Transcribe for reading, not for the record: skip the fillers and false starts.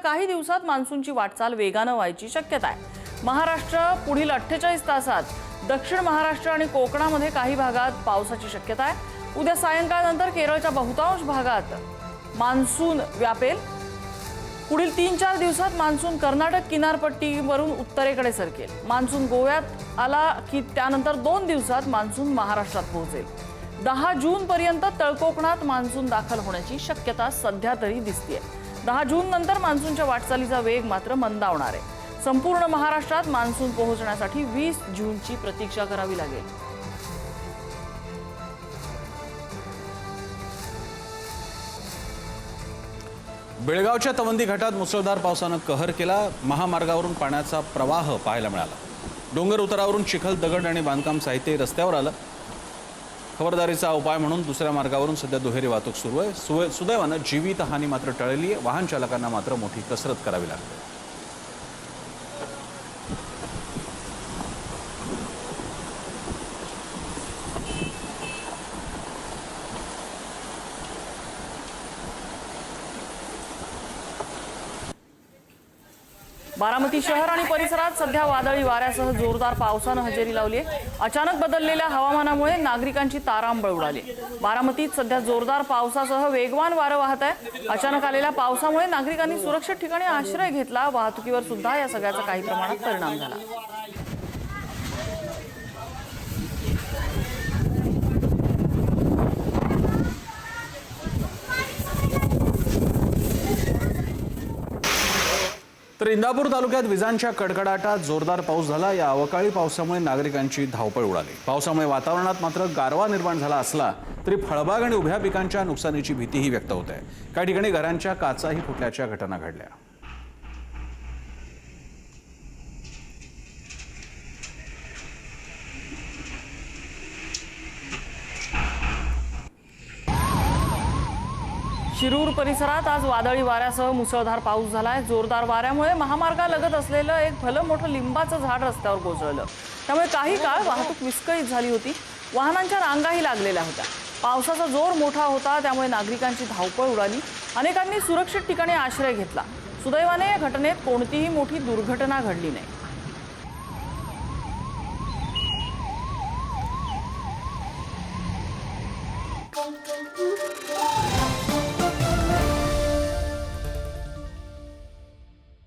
काही दिवसात मान्सूनची वाटचाल वेगानं व्हायची शक्यता आहे। महाराष्ट्र पुढील 48 तासात दक्षिण महाराष्ट्र आणि कोकणामध्ये काही भागात पावसाची शक्यता आहे। उद्या सायंकाळनंतर केरळच्या बहुतांश भागात मान्सून व्यापेल। पुढील 3-4 दिवसात मान्सून कर्नाटक किनारपट्टीवरून उत्तरेकडे सरकेल। मान्सून गोव्यात आला की त्यानंतर 2 दिवसात मान्सून महाराष्ट्रात पोहोचेल। 10 जून पर्यंत तळकोकणात मान्सून दाखल होण्याची शक्यता सध्या तरी दिसतेय। 10 जून नंतर मान्सूनच्या वाटचालीचा वेग मात्र मंदावणार आहे। संपूर्ण महाराष्ट्रात मान्सून पोहोचण्यासाठी 20 जूनची प्रतीक्षा करावी लागेल। बेळगावच्या तवंदी घाटात मुसळधार पावसानं कहर केला। महामार्गावरून पाण्याचा प्रवाह पाहायला मिळाला। डोंगर उतारावरून चिखल, दगड आणि बांधकाम साहित्य रस्त्यावर आलं। खबरदारीचा उपाय म्हणून दुसऱ्या मार्गावरून सध्या दुहेरी वाहतूक सुरू आहे। सुदैवानं जीवितहानी मात्र टळली आहे। वाहन चालकांना मात्र मोठी कसरत करावी लागते। बारामती शहर आणि परिसरात सध्या वादळी वाऱ्यासह जोरदार पावसानं हजेरी लावली आहे। अचानक बदललेल्या हवामानामुळे नागरिकांची तारांबळ उडाली। बारामतीत सध्या जोरदार पावसासह वेगवान वारं वाहत आहे। अचानक आलेल्या पावसामुळे नागरिकांनी सुरक्षित ठिकाणी आश्रय घेतला। वाहतुकीवर सुद्धा या सगळ्याचा काही प्रमाणात परिणाम झाला। तर इंदापूर तालुक्यात विजांच्या कडकडाटात जोरदार पाऊस झाला। या अवकाळी पावसामुळे नागरिकांची धावपळ उडाली। पावसामुळे वातावरणात मात्र गारवा निर्माण झाला असला तरी फळबाग आणि उभ्या पिकांच्या नुकसानीची भीतीही व्यक्त होत आहे। काही ठिकाणी घरांच्या काचाही फुटल्याच्या घटना घडल्या। शिरूर परिसरात आज वादळी वाऱ्यासह मुसळधार पाऊस झालाय। जोरदार वाऱ्यामुळे महामार्गालगत असलेलं एक भलं मोठं लिंबाचं झाड रस्त्यावर कोसळलं। त्यामुळे काही काळ वाहतूक विस्कळीत झाली होती। वाहनांच्या रांगाही लागलेल्या होत्या। पावसाचा जोर मोठा होता, त्यामुळे नागरिकांची धावपळ उडाली। अनेकांनी सुरक्षित ठिकाणी आश्रय घेतला। सुदैवाने या घटनेत कोणतीही मोठी दुर्घटना घडली नाही।